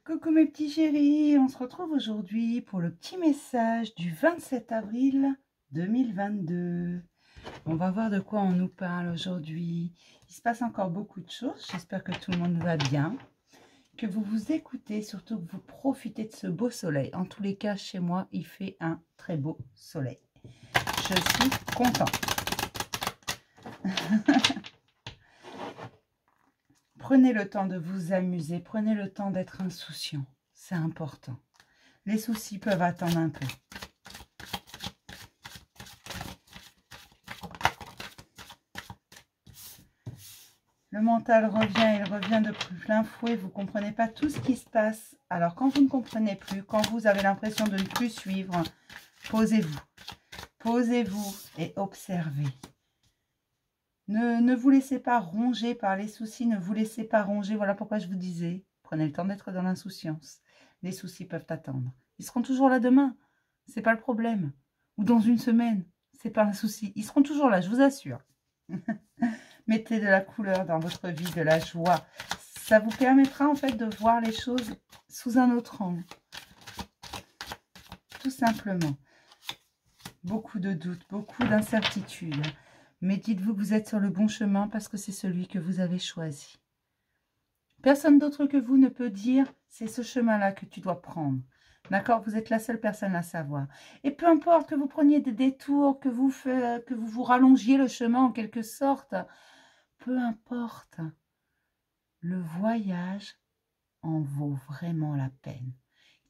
Coucou mes petits chéris, on se retrouve aujourd'hui pour le petit message du 27 avril 2022. On va voir de quoi on nous parle aujourd'hui. Il se passe encore beaucoup de choses, j'espère que tout le monde va bien, que vous vous écoutez, surtout que vous profitez de ce beau soleil. En tous les cas, chez moi, il fait un très beau soleil. Je suis contente. Prenez le temps de vous amuser, prenez le temps d'être insouciant, c'est important. Les soucis peuvent attendre un peu. Le mental revient, il revient de plein fouet, vous ne comprenez pas tout ce qui se passe. Alors quand vous ne comprenez plus, quand vous avez l'impression de ne plus suivre, posez-vous. Posez-vous et observez. Ne vous laissez pas ronger par les soucis, ne vous laissez pas ronger. Voilà pourquoi je vous disais, prenez le temps d'être dans l'insouciance. Les soucis peuvent attendre. Ils seront toujours là demain, c'est pas le problème. Ou dans une semaine, c'est pas un souci. Ils seront toujours là, je vous assure. Mettez de la couleur dans votre vie, de la joie. Ça vous permettra en fait de voir les choses sous un autre angle. Tout simplement. Beaucoup de doutes, beaucoup d'incertitudes. Mais dites-vous que vous êtes sur le bon chemin parce que c'est celui que vous avez choisi. Personne d'autre que vous ne peut dire c'est ce chemin-là que tu dois prendre. D'accord? Vous êtes la seule personne à savoir. Et peu importe que vous preniez des détours, que vous rallongiez le chemin en quelque sorte, peu importe. Le voyage en vaut vraiment la peine.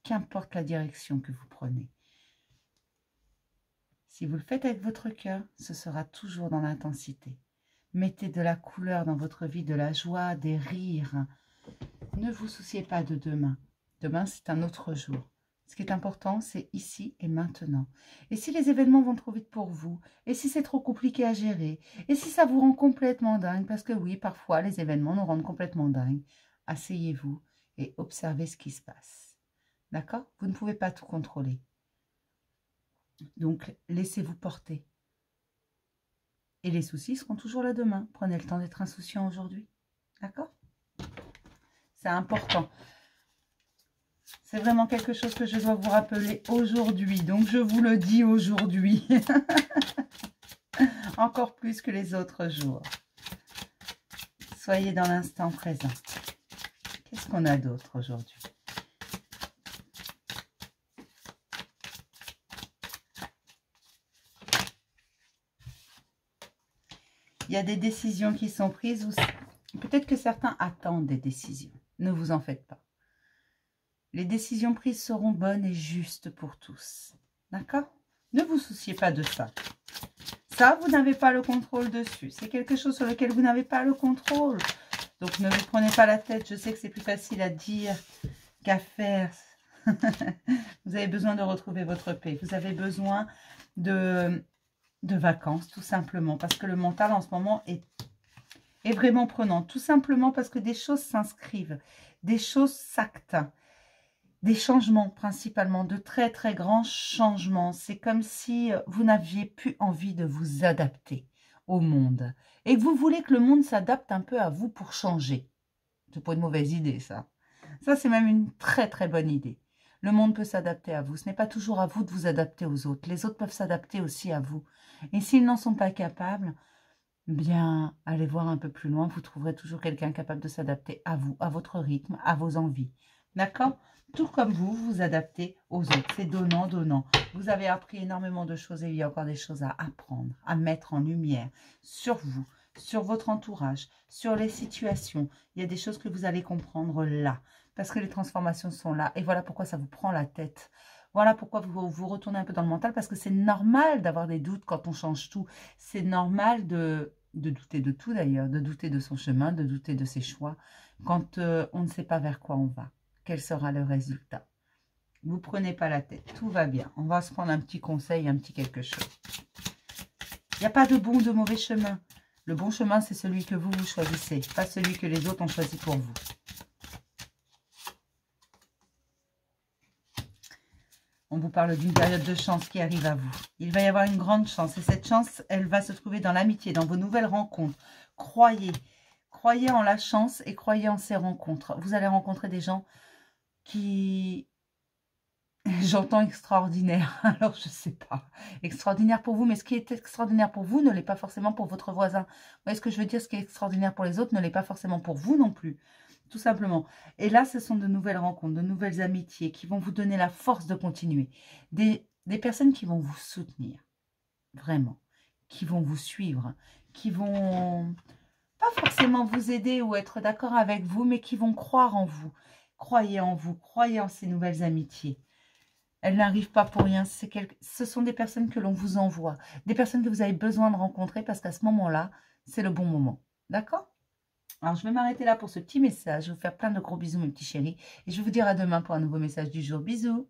Qu'importe la direction que vous prenez. Si vous le faites avec votre cœur, ce sera toujours dans l'intensité. Mettez de la couleur dans votre vie, de la joie, des rires. Ne vous souciez pas de demain. Demain, c'est un autre jour. Ce qui est important, c'est ici et maintenant. Et si les événements vont trop vite pour vous, et si c'est trop compliqué à gérer, et si ça vous rend complètement dingue, parce que oui, parfois, les événements nous rendent complètement dingue, asseyez-vous et observez ce qui se passe. D'accord? Vous ne pouvez pas tout contrôler. Donc, laissez-vous porter. Et les soucis seront toujours là demain. Prenez le temps d'être insouciant aujourd'hui. D'accord? C'est important. C'est vraiment quelque chose que je dois vous rappeler aujourd'hui. Donc, je vous le dis aujourd'hui. Encore plus que les autres jours. Soyez dans l'instant présent. Qu'est-ce qu'on a d'autre aujourd'hui? Il y a des décisions qui sont prises ou peut-être que certains attendent des décisions. Ne vous en faites pas. Les décisions prises seront bonnes et justes pour tous. D'accord? Ne vous souciez pas de ça. Ça, vous n'avez pas le contrôle dessus. C'est quelque chose sur lequel vous n'avez pas le contrôle. Donc, ne vous prenez pas la tête. Je sais que c'est plus facile à dire qu'à faire. Vous avez besoin de retrouver votre paix. Vous avez besoin de vacances, tout simplement. Parce que le mental, en ce moment, est vraiment prenant. Tout simplement parce que des choses s'inscrivent. Des choses s'actent. Des changements, principalement. De très, très grands changements. C'est comme si vous n'aviez plus envie de vous adapter au monde. Et que vous voulez que le monde s'adapte un peu à vous pour changer. C'est pas une mauvaise idée, ça. Ça, c'est même une très, très bonne idée. Le monde peut s'adapter à vous. Ce n'est pas toujours à vous de vous adapter aux autres. Les autres peuvent s'adapter aussi à vous. Et s'ils n'en sont pas capables, bien, allez voir un peu plus loin. Vous trouverez toujours quelqu'un capable de s'adapter à vous, à votre rythme, à vos envies. D'accord? Tout comme vous, vous adaptez aux autres. C'est donnant, donnant. Vous avez appris énormément de choses et il y a encore des choses à apprendre, à mettre en lumière sur vous, sur votre entourage, sur les situations. Il y a des choses que vous allez comprendre là. Parce que les transformations sont là. Et voilà pourquoi ça vous prend la tête. Voilà pourquoi vous retournez un peu dans le mental. Parce que c'est normal d'avoir des doutes quand on change tout. C'est normal de douter de tout d'ailleurs. De douter de son chemin, de douter de ses choix. Quand on ne sait pas vers quoi on va. Quel sera le résultat? Vous prenez pas la tête. Tout va bien. On va se prendre un petit conseil, un petit quelque chose. Il n'y a pas de bon ou de mauvais chemin. Le bon chemin, c'est celui que vous choisissez. Pas celui que les autres ont choisi pour vous. On vous parle d'une période de chance qui arrive à vous. Il va y avoir une grande chance. Et cette chance, elle va se trouver dans l'amitié, dans vos nouvelles rencontres. Croyez. Croyez en la chance et croyez en ces rencontres. Vous allez rencontrer des gens qui... J'entends extraordinaire, alors je sais pas. Extraordinaire pour vous, mais ce qui est extraordinaire pour vous ne l'est pas forcément pour votre voisin. Vous voyez ce que je veux dire? Ce qui est extraordinaire pour les autres ne l'est pas forcément pour vous non plus. Tout simplement. Et là, ce sont de nouvelles rencontres, de nouvelles amitiés qui vont vous donner la force de continuer. Des personnes qui vont vous soutenir, vraiment. Qui vont vous suivre, qui vont pas forcément vous aider ou être d'accord avec vous, mais qui vont croire en vous. Croyez en vous, croyez en ces nouvelles amitiés. Elles n'arrivent pas pour rien. Ce sont des personnes que l'on vous envoie. Des personnes que vous avez besoin de rencontrer parce qu'à ce moment-là, c'est le bon moment. D'accord? Alors, je vais m'arrêter là pour ce petit message. Je vais vous faire plein de gros bisous, mes petits chéris. Et je vais vous dire à demain pour un nouveau message du jour. Bisous!